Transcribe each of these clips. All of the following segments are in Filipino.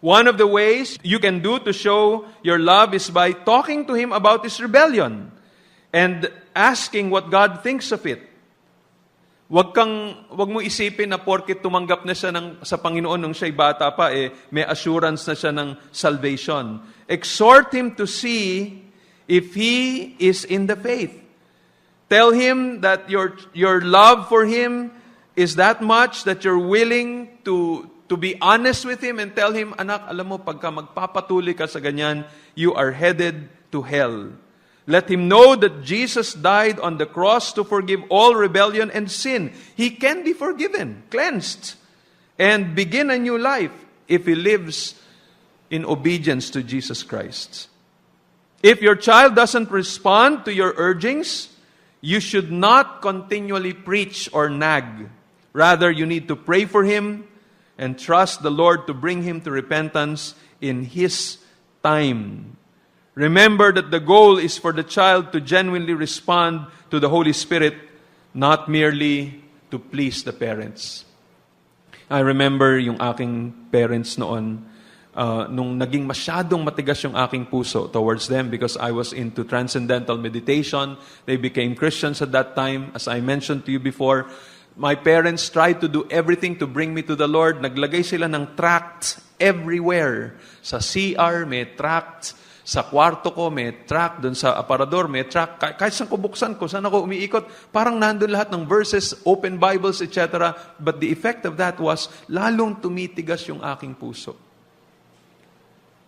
One of the ways you can do to show your love is by talking to him about his rebellion and asking what God thinks of it. Wag mo isipin na porket tumanggap na siya sa Panginoon nung siya'y bata pa, may assurance na siya ng salvation. Exhort him to see if he is in the faith. Tell him that your love for him is that much that you're willing to be honest with him and tell him, anak, alam mo, pagka magpapatuloy ka sa ganyan, you are headed to hell. Let him know that Jesus died on the cross to forgive all rebellion and sin. He can be forgiven, cleansed, and begin a new life if he lives in obedience to Jesus Christ. If your child doesn't respond to your urgings, you should not continually preach or nag. Rather, you need to pray for him and trust the Lord to bring him to repentance in his time. Remember that the goal is for the child to genuinely respond to the Holy Spirit, not merely to please the parents. I remember yung aking parents noon, nung naging masyadong matigas yung aking puso towards them because I was into transcendental meditation. They became Christians at that time. As I mentioned to you before, my parents tried to do everything to bring me to the Lord. Naglagay sila ng tract everywhere. Sa CR, may tract. Sa kwarto ko, may tract. Doon sa aparador, may tract. Kahit saan ko buksan ko, saan ako umiikot, parang nandun lahat ng verses, open Bibles, etc. But the effect of that was, lalong tumitigas yung aking puso.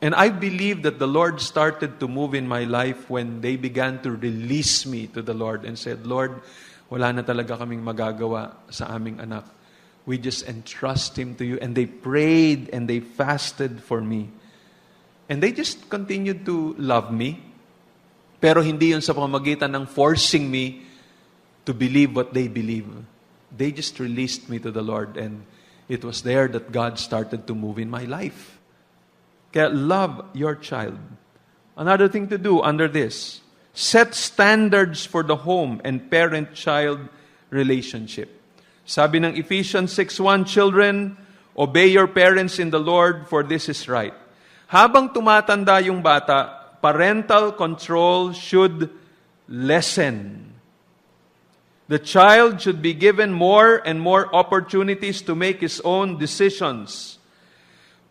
And I believe that the Lord started to move in my life when they began to release me to the Lord and said, Lord, wala na talaga kaming magagawa sa aming anak. We just entrust him to you. And they prayed and they fasted for me. And they just continued to love me. Pero hindi yun sa pamamagitan ng forcing me to believe what they believe. They just released me to the Lord. And it was there that God started to move in my life. Kaya love your child. Another thing to do under this, set standards for the home and parent-child relationship. Sabi ng Ephesians 6:1, children, obey your parents in the Lord, for this is right. Habang tumatanda yung bata, parental control should lessen. The child should be given more and more opportunities to make his own decisions.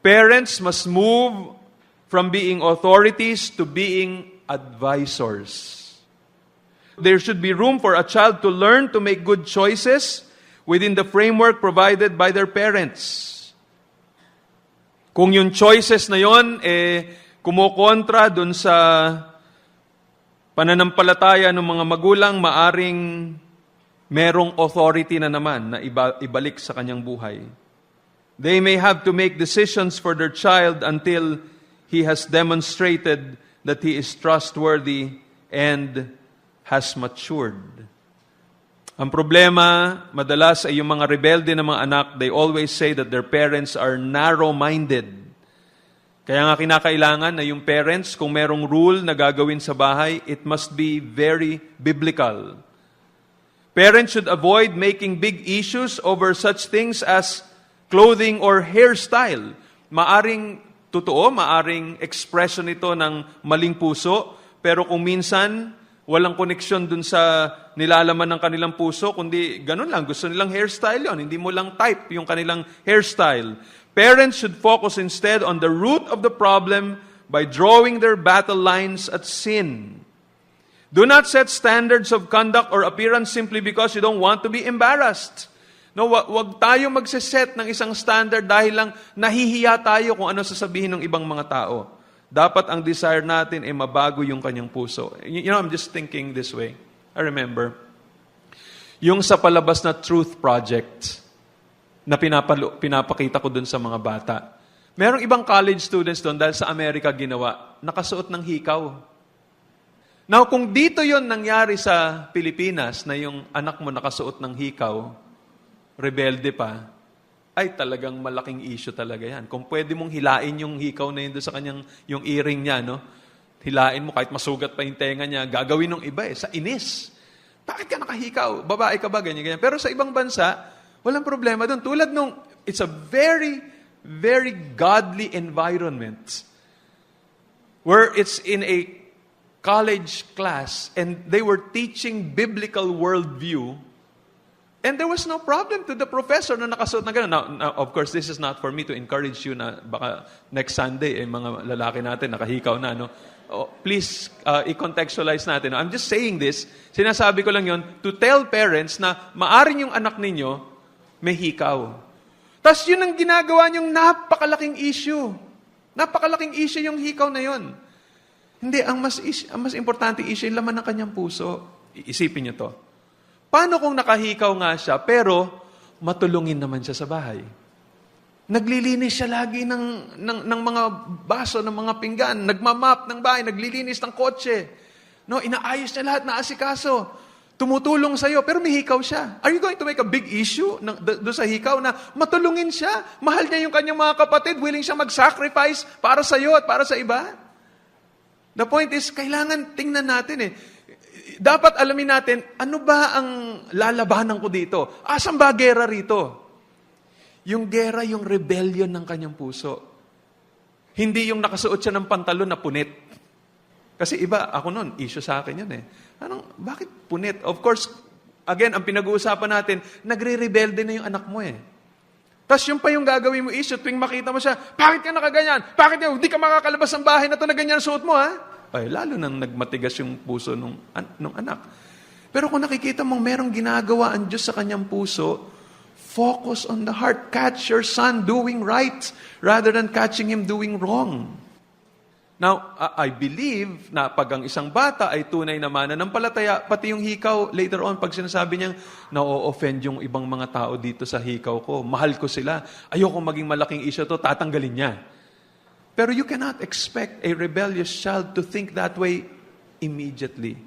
Parents must move from being authorities to being advisors. There should be room for a child to learn to make good choices within the framework provided by their parents. Kung yung choices na yon kumukontra dun sa pananampalataya ng mga magulang, maaring merong authority na naman na ibalik sa kanyang buhay. They may have to make decisions for their child until he has demonstrated that he is trustworthy and has matured. Ang problema, madalas ay yung mga rebelde na mga anak, they always say that their parents are narrow-minded. Kaya nga kinakailangan na yung parents, kung merong rule na gagawin sa bahay, it must be very biblical. Parents should avoid making big issues over such things as clothing or hairstyle. Maaring totoo, maaring expression ito ng maling puso, pero kung minsan walang koneksyon dun sa nilalaman ng kanilang puso, kundi ganun lang, gusto nilang hairstyle yon, hindi mo lang type yung kanilang hairstyle. Parents should focus instead on the root of the problem by drawing their battle lines at sin. Do not set standards of conduct or appearance simply because you don't want to be embarrassed. No, wag tayo magseset ng isang standard dahil lang nahihiya tayo kung ano sasabihin ng ibang mga tao. Dapat ang desire natin ay mabago yung kanyang puso. You know, I'm just thinking this way. I remember, yung sa palabas na Truth Project na pinapakita ko dun sa mga bata. Merong ibang college students doon dahil sa Amerika ginawa, nakasuot ng hikaw. Now, kung dito yon nangyari sa Pilipinas na yung anak mo nakasuot ng hikaw, rebelde pa, ay talagang malaking issue talaga yan. Kung pwede mong hilain yung hikaw na yun doon sa kanyang, yung earring niya, no? Hilain mo kahit masugat pa yung tenga niya, gagawin ng iba sa inis. Bakit ka nakahikaw? Babae ka ba? Ganyan, ganyan. Pero sa ibang bansa, walang problema doon. Tulad nung, it's a very, very godly environments where it's in a college class and they were teaching biblical worldview. And there was no problem to the professor na nakasuot na gano'n. Now, of course, this is not for me to encourage you na baka next Sunday, mga lalaki natin, nakahikaw na, no? Oh, please, i-contextualize natin. I'm just saying this, sinasabi ko lang yon to tell parents na maaring yung anak ninyo may hikaw. Tapos yun ang ginagawa niyong napakalaking issue. Napakalaking issue yung hikaw na yon. Hindi, ang mas importante issue, yung laman ng kanyang puso. Isipin niyo to. Paano kung nakahikaw nga siya, pero matulungin naman siya sa bahay? Naglilinis siya lagi ng mga baso, ng mga pinggan, nagmamap ng bahay, naglilinis ng kotse. No, inaayos niya lahat na asikaso. Tumutulong sa'yo, pero may hikaw siya. Are you going to make a big issue doon sa hikaw na matulungin siya? Mahal niya yung kanyang mga kapatid, willing siya mag-sacrifice para sa'yo at para sa iba? The point is, kailangan tingnan natin dapat alamin natin, ano ba ang lalabanan ko dito? Asan ba gera rito? Yung gera, yung rebellion ng kanyang puso. Hindi yung nakasuot siya ng pantalon na punit. Kasi iba, ako nun, issue sa akin yun bakit punit? Of course, again, ang pinag-uusapan natin, nagre-rebelde na yung anak mo Tapos yung pa yung gagawin mo issue, tuwing makita mo siya, bakit ka nakaganyan? Bakit hindi ka makakalabas ng bahay na to na ganyan suot mo, Ay, lalo nang nagmatigas yung puso nung anak. Pero kung nakikita mong merong ginagawa ang Diyos sa kanyang puso, focus on the heart. Catch your son doing right rather than catching him doing wrong. Now, I believe na pag ang isang bata ay tunay na mananampalataya, pati yung hikaw, later on, pag sinasabi niyang, na-offend yung ibang mga tao dito sa hikaw ko, mahal ko sila, ayoko maging malaking issue to, tatanggalin niya. Pero you cannot expect a rebellious child to think that way immediately.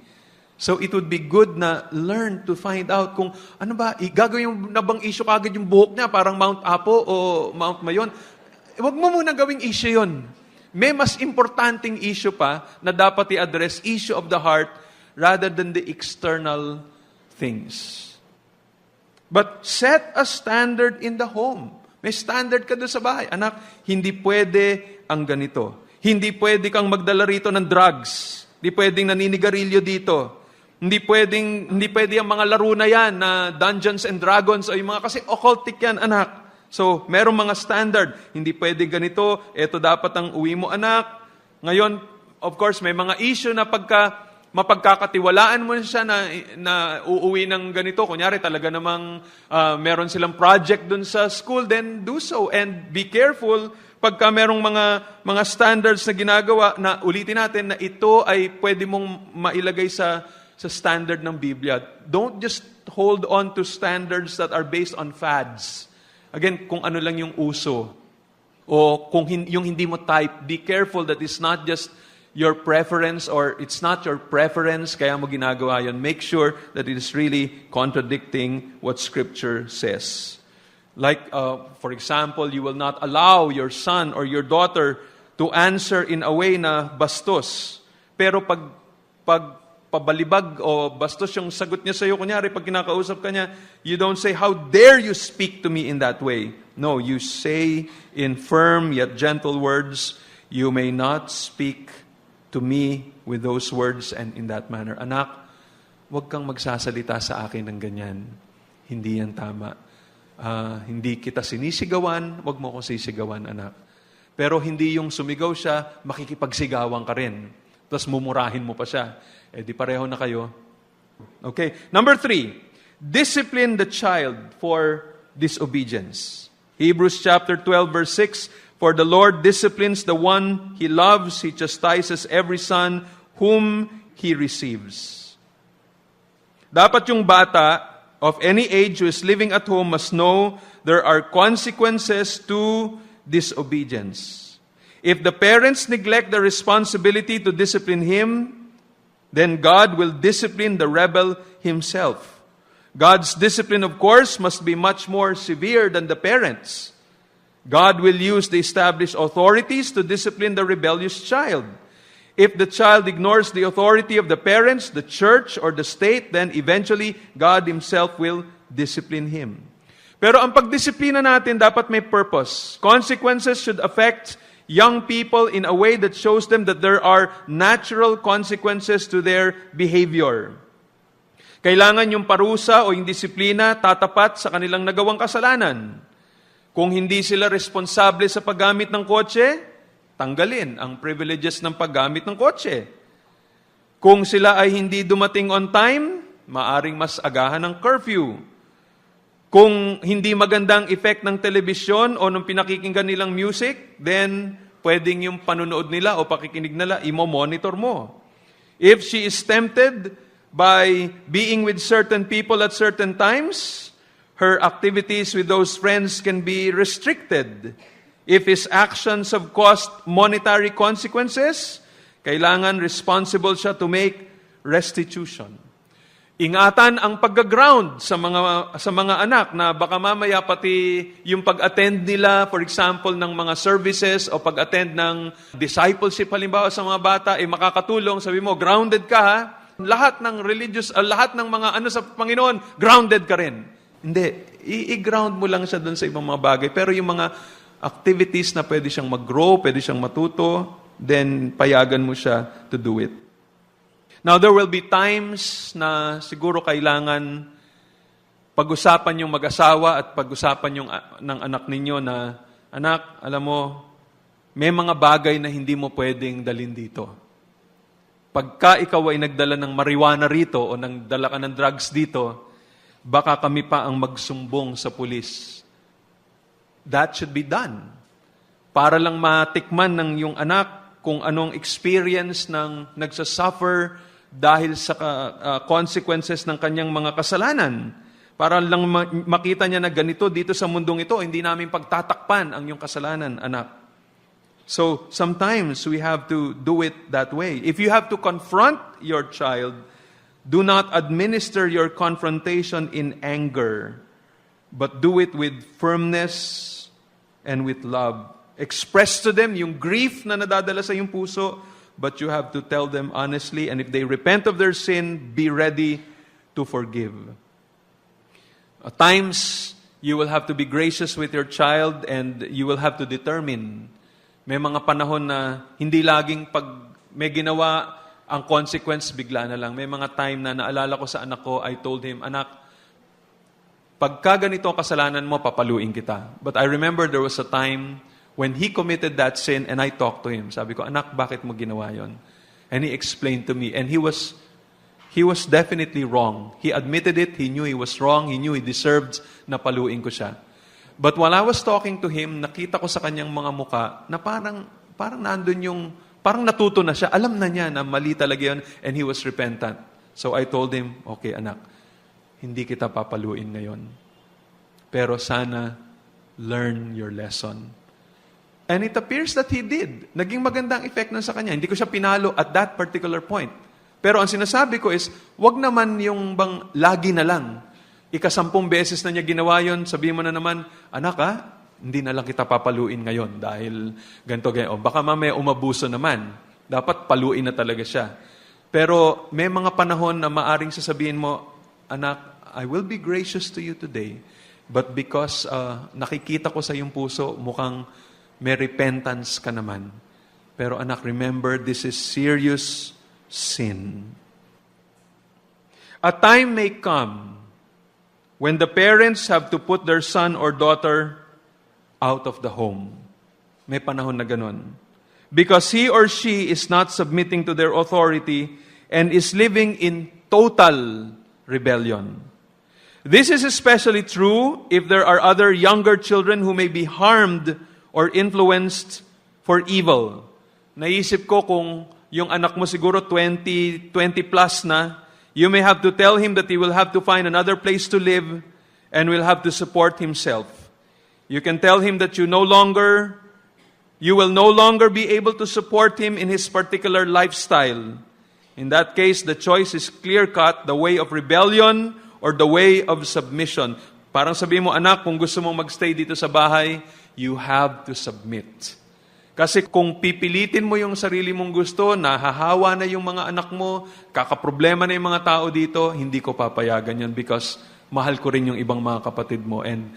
So it would be good na learn to find out kung ano ba, gagawin na bang issue kagad yung buhok niya, parang Mount Apo o Mount Mayon. Huwag mo muna gawing issue yun. May mas importanteng issue pa na dapat i-address, issue of the heart, rather than the external things. But set a standard in the home. May standard ka doon sa bahay. Anak, hindi pwede ang ganito. Hindi pwede kang magdala rito ng drugs. Hindi pwedeng naninigarilyo dito. Hindi pwede ang mga laro na yan, na Dungeons and Dragons, o yung mga, kasi occultic yan, anak. So, merong mga standard. Hindi pwede ganito, eto dapat ang uwi mo, anak. Ngayon, of course, may mga issue na mapagkakatiwalaan mo siya na uuwi ng ganito. Kunyari, talaga namang meron silang project dun sa school, then do so. And be careful pagka merong mga standards na ginagawa, na ulitin natin na ito ay pwede mong mailagay sa standard ng Biblia. Don't just hold on to standards that are based on fads. Again, kung ano lang yung uso. O kung yung hindi mo type, be careful that it's not just your preference or it's not your preference, kaya mo ginagawa yun. Make sure that it is really contradicting what Scripture says. Like, for example, you will not allow your son or your daughter to answer in a way na bastos. Pero pag pabalibag o bastos yung sagot niya sa iyo, kunyari, pag kinakausap ka niya, you don't say, "How dare you speak to me in that way?" No, you say in firm yet gentle words, "You may not speak to me with those words and in that manner." Anak, huwag kang magsasalita sa akin ng ganyan. Hindi yan tama. Hindi kita sinisigawan, huwag mo akong sisigawan, anak. Pero hindi yung sumigaw siya, makikipagsigawan ka rin. Tapos mumurahin mo pa siya. Di pareho na kayo. Okay. Number 3, discipline the child for disobedience. Hebrews chapter 12, verse 6, "For the Lord disciplines the one He loves, He chastises every son whom He receives." Dapat yung bata of any age who is living at home must know there are consequences to disobedience. If the parents neglect the responsibility to discipline him, then God will discipline the rebel himself. God's discipline, of course, must be much more severe than the parents. God will use the established authorities to discipline the rebellious child. If the child ignores the authority of the parents, the church, or the state, then eventually God Himself will discipline him. Pero ang pagdisiplina natin dapat may purpose. Consequences should affect young people in a way that shows them that there are natural consequences to their behavior. Kailangan yung parusa o yung disiplina tatapat sa kanilang nagawang kasalanan. Kung hindi sila responsable sa paggamit ng kotse, tanggalin ang privileges ng paggamit ng kotse. Kung sila ay hindi dumating on time, maaring mas agahan ng curfew. Kung hindi magandang effect ng telebisyon o ng pinakikinggan nilang music, then pwedeng yung panunood nila o pakikinig nila, imo-monitor mo. If she is tempted by being with certain people at certain times, her activities with those friends can be restricted. If his actions have caused monetary consequences, kailangan responsible siya to make restitution. Ingatan ang pagga-ground sa mga anak na baka mamaya pati yung pag-attend nila, for example, ng mga services o pag-attend ng discipleship halimbawa sa mga bata, makakatulong. Sabi mo, grounded ka ha? Lahat ng lahat ng mga sa Panginoon, grounded ka rin. Hindi, i-ground mo lang siya doon sa ibang mga bagay. Pero yung mga activities na pwede siyang mag-grow, pwede siyang matuto, then payagan mo siya to do it. Now, there will be times na siguro kailangan pag-usapan yung mag-asawa at pag-usapan yung ng anak ninyo na, anak, alam mo, may mga bagay na hindi mo pwedeng dalhin dito. Pagka ikaw ay nagdala ng marijuana rito o nagdala ka ng drugs dito, baka kami pa ang magsumbong sa pulis. That should be done. Para lang matikman ng yung anak kung anong experience ng nagsasuffer dahil sa consequences ng kanyang mga kasalanan. Para lang makita niya na ganito dito sa mundong ito, hindi namin pagtatakpan ang iyong kasalanan, anak. So, sometimes we have to do it that way. If you have to confront your child, do not administer your confrontation in anger, but do it with firmness and with love. Express to them yung grief na nadadala sa iyong puso, but you have to tell them honestly, and if they repent of their sin, be ready to forgive. At times, you will have to be gracious with your child and you will have to determine. May mga panahon na hindi laging pag may ginawa, ang consequence bigla na lang. May mga time na naalala ko sa anak ko, I told him, anak, pagka ganito ang kasalanan mo, papaluin kita. But I remember there was a time when he committed that sin and I talked to him. Sabi ko, anak, bakit mo ginawa yon? And he explained to me. And he was definitely wrong. He admitted it. He knew he was wrong. He knew he deserved na paluin ko siya. But while I was talking to him, nakita ko sa kanyang mga muka na parang nandun yung, parang natuto na siya. Alam na niya na mali talaga yun and he was repentant. So I told him, okay anak, hindi kita papaluin ngayon. Pero sana learn your lesson. And it appears that he did. Naging magandang effect na sa kanya. Hindi ko siya pinalo at that particular point. Pero ang sinasabi ko is, wag naman yung bang lagi na lang. 10 beses na niya ginawa yon, sabihin mo na naman, anak hindi na lang kita papaluin ngayon dahil ganito, ganyan. O baka mamaya umabuso naman. Dapat paluin na talaga siya. Pero may mga panahon na maaring sasabihin mo, anak, I will be gracious to you today. But because nakikita ko sa iyong puso, mukhang may repentance ka naman. Pero anak, remember, this is serious sin. A time may come when the parents have to put their son or daughter out of the home. May panahon na ganun. Because he or she is not submitting to their authority and is living in total rebellion. This is especially true if there are other younger children who may be harmed or influenced for evil. Naisip ko kung yung anak mo siguro 20 plus na, you may have to tell him that he will have to find another place to live and will have to support himself. You can tell him that you will no longer be able to support him in his particular lifestyle. In that case, the choice is clear-cut, the way of rebellion or the way of submission. Parang sabihin mo, anak, kung gusto mong magstay dito sa bahay, you have to submit. Kasi kung pipilitin mo yung sarili mong gusto, nahahawa na yung mga anak mo, kakaproblema na yung mga tao dito, hindi ko papayagan yan because mahal ko rin yung ibang mga kapatid mo. And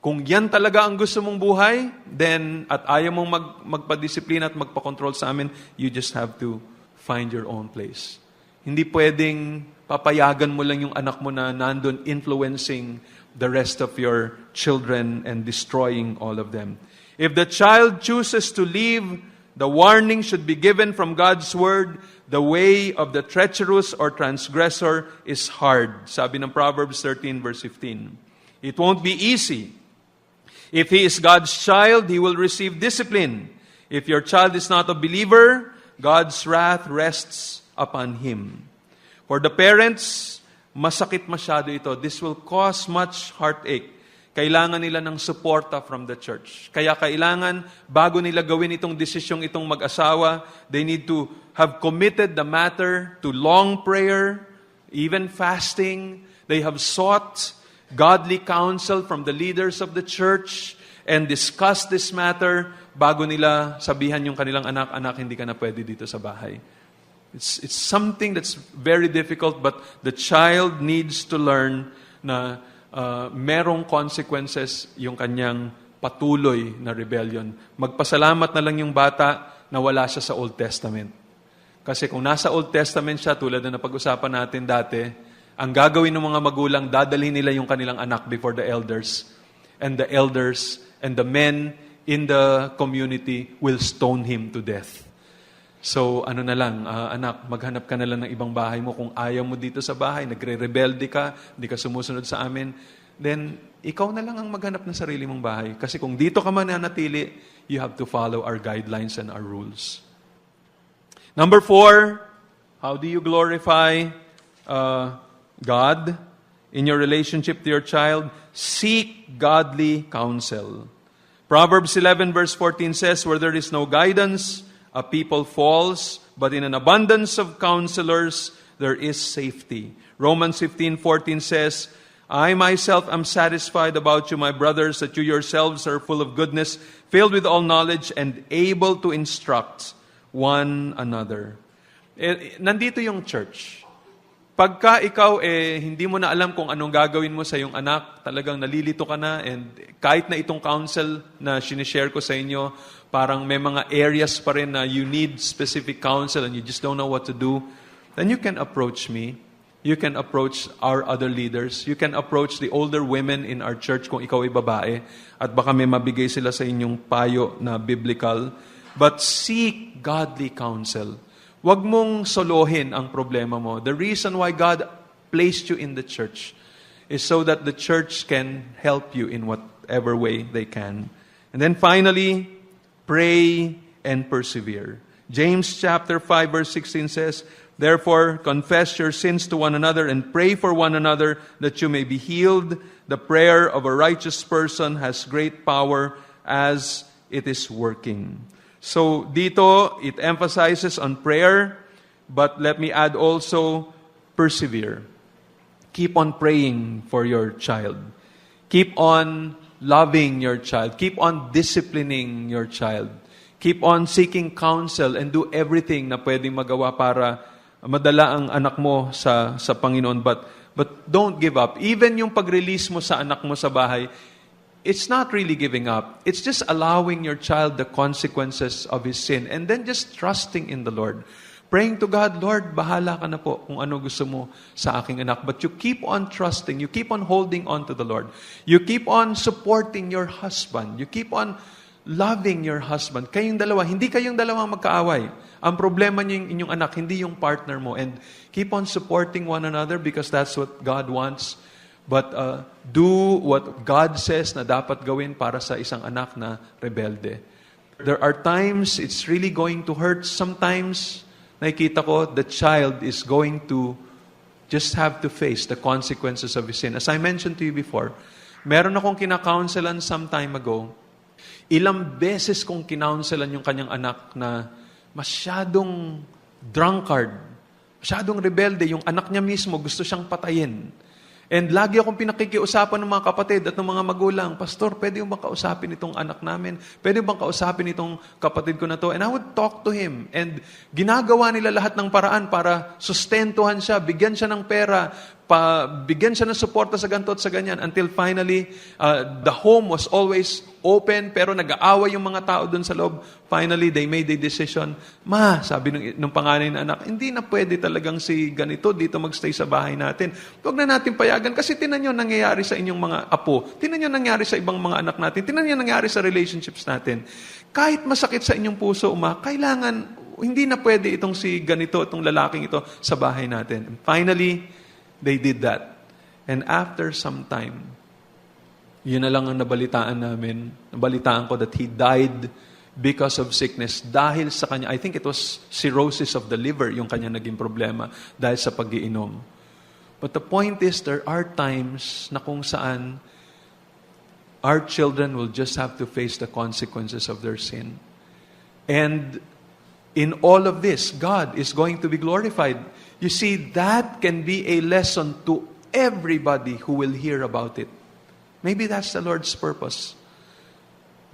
Kung yan talaga ang gusto mong buhay, then, at ayaw mong magpa-disiplina at magpa-control sa amin, you just have to find your own place. Hindi pwedeng papayagan mo lang yung anak mo na nandun influencing the rest of your children and destroying all of them. If the child chooses to leave, the warning should be given from God's Word. The way of the treacherous or transgressor is hard. Sabi ng Proverbs 13 verse 15. It won't be easy. If he is God's child, he will receive discipline. If your child is not a believer, God's wrath rests upon him. For the parents, masakit masyado ito. This will cause much heartache. Kailangan nila ng suporta from the church. Kaya kailangan, bago nila gawin itong desisyong itong mag-asawa, they need to have committed the matter to long prayer, even fasting. They have sought godly counsel from the leaders of the church and discussed this matter bago nila sabihan yung kanilang anak, hindi ka na pwede dito sa bahay. It's something that's very difficult, but the child needs to learn na merong consequences yung kanyang patuloy na rebellion. Magpasalamat na lang yung bata na wala siya sa Old Testament. Kasi kung nasa Old Testament siya, tulad na napag-usapan natin dati, ang gagawin ng mga magulang, dadalhin nila yung kanilang anak before the elders. And the elders and the men in the community will stone him to death. So, na lang, anak, maghanap ka na lang ng ibang bahay mo. Kung ayaw mo dito sa bahay, nagre-rebelde ka, hindi ka sumusunod sa amin, then, ikaw na lang ang maghanap ng sarili mong bahay. Kasi kung dito ka mananatili, you have to follow our guidelines and our rules. Number 4, how do you glorify God in your relationship to your child? Seek godly counsel. Proverbs 11 verse 14 says, where there is no guidance, a people falls, but in an abundance of counselors, there is safety. Romans 15:14 says, I myself am satisfied about you, my brothers, that you yourselves are full of goodness, filled with all knowledge, and able to instruct one another. Nandito yung church. Pagka ikaw hindi mo na alam kung anong gagawin mo sa iyong anak, talagang nalilito ka na, and kahit na itong counsel na sinishare ko sa inyo, parang may mga areas pa rin na you need specific counsel and you just don't know what to do, then you can approach me. You can approach our other leaders. You can approach the older women in our church kung ikaw ay babae, at baka may mabigay sila sa inyong payo na biblical. But seek godly counsel. Huwag mong solohin ang problema mo. The reason why God placed you in the church is so that the church can help you in whatever way they can. And then finally, pray and persevere. James chapter 5 verse 16 says, therefore, confess your sins to one another and pray for one another that you may be healed. The prayer of a righteous person has great power as it is working. So, dito, it emphasizes on prayer, but let me add also, persevere. Keep on praying for your child. Keep on loving your child. Keep on disciplining your child. Keep on seeking counsel and do everything na pwedeng magawa para madala ang anak mo sa Panginoon. But don't give up. Even yung pag-release mo sa anak mo sa bahay, it's not really giving up. It's just allowing your child the consequences of his sin and then just trusting in the Lord. Praying to God, Lord, bahala ka na po kung ano gusto mo sa aking anak. But you keep on trusting. You keep on holding on to the Lord. You keep on supporting your husband. You keep on loving your husband. Kayong dalawa, hindi kayong dalawang magkaaway. Ang problema niyo yung inyong anak, hindi yung partner mo. And keep on supporting one another because that's what God wants. But do what God says na dapat gawin para sa isang anak na rebelde. There are times it's really going to hurt. Sometimes, nakikita ko, the child is going to just have to face the consequences of his sin. As I mentioned to you before, meron akong kinakounselan some time ago. Ilang beses kong kinounselan yung kanyang anak na masyadong drunkard, masyadong rebelde. Yung anak niya mismo gusto siyang patayin. And lagi akong pinakikiusapan ng mga kapatid at ng mga magulang, Pastor, pwede yung bang kausapin itong anak namin? Pwede yung bang kausapin itong kapatid ko na to? And I would talk to him. And ginagawa nila lahat ng paraan para sustentuhan siya, bigyan siya ng pera, bigyan siya ng suporta sa ganito at sa ganyan until finally, the home was always open pero nag-aaway yung mga tao dun sa loob. Finally, they made a decision. Ma, sabi nung panganay na anak, hindi na pwede talagang si ganito dito magstay sa bahay natin. Huwag na natin payagan kasi tinan nyo nangyayari sa inyong mga apo. Tinan nyo nangyayari sa ibang mga anak natin. Tinan nyo nangyayari sa relationships natin. Kahit masakit sa inyong puso, kailangan, hindi na pwede itong si ganito, itong lalaking ito sa bahay natin. And finally, they did that. And after some time, yun na lang ang nabalitaan namin. Nabalitaan ko that he died because of sickness. Dahil sa kanya, I think it was cirrhosis of the liver yung kanya naging problema dahil sa pag-iinom. But the point is, there are times na kung saan our children will just have to face the consequences of their sin. And in all of this, God is going to be glorified. You see, that can be a lesson to everybody who will hear about it. Maybe that's the Lord's purpose.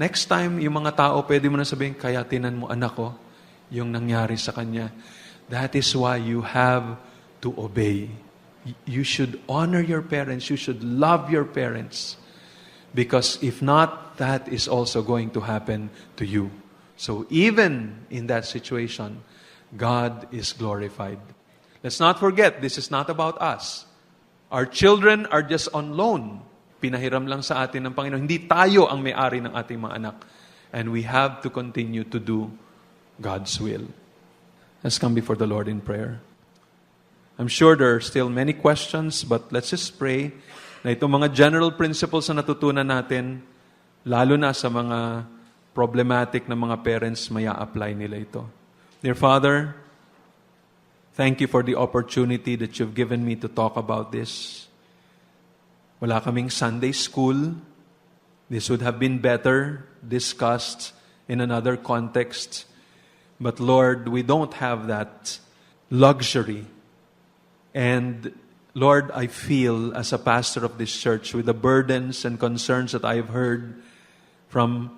Next time, yung mga tao, pwede mo na sabihin, kaya tinan mo anak ko, yung nangyari sa kanya. That is why you have to obey. You should honor your parents. You should love your parents. Because if not, that is also going to happen to you. So even in that situation, God is glorified. Let's not forget, this is not about us. Our children are just on loan. Pinahiram lang sa atin ng Panginoon. Hindi tayo ang may-ari ng ating mga anak. And we have to continue to do God's will. Let's come before the Lord in prayer. I'm sure there are still many questions, but let's just pray na itong mga general principles na natutunan natin, lalo na sa mga problematic na mga parents, maya apply nila ito. Dear Father, thank you for the opportunity that you've given me to talk about this. Wala kaming Sunday school. This would have been better discussed in another context. But Lord, we don't have that luxury. And Lord, I feel as a pastor of this church with the burdens and concerns that I have heard from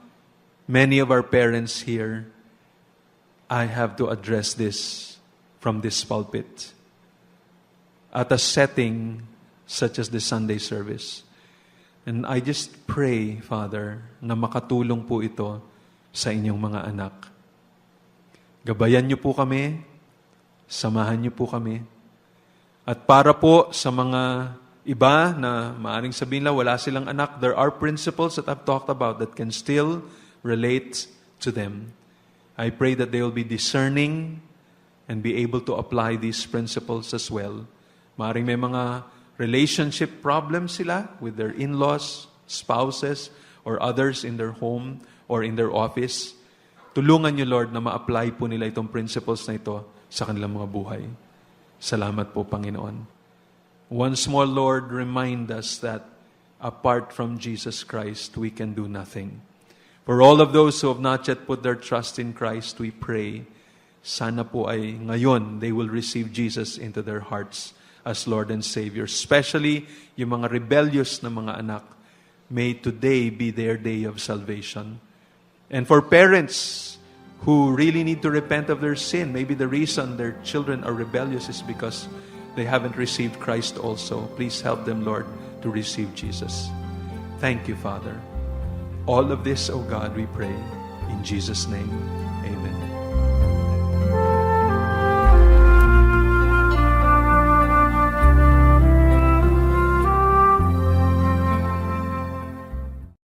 many of our parents here, I have to address this from this pulpit at a setting such as the Sunday service. And I just pray, Father, na makatulong po ito sa inyong mga anak. Gabayan niyo po kami, samahan niyo po kami. At para po sa mga iba na maaaring sabihin lang wala silang anak, there are principles that I've talked about that can still relate to them. I pray that they will be discerning and be able to apply these principles as well. Maaaring may mga relationship problems sila with their in-laws, spouses, or others in their home or in their office. Tulungan niyo, Lord, na ma-apply po nila itong principles na ito sa kanilang mga buhay. Salamat po, Panginoon. Once more, Lord, remind us that apart from Jesus Christ, we can do nothing. For all of those who have not yet put their trust in Christ, we pray, sana po ay ngayon they will receive Jesus into their hearts as Lord and Savior. Especially yung mga rebellious na mga anak, may today be their day of salvation. And for parents who really need to repent of their sin, maybe the reason their children are rebellious is because they haven't received Christ also. Please help them, Lord, to receive Jesus. Thank you, Father. All of this, O God, we pray. In Jesus' name, amen.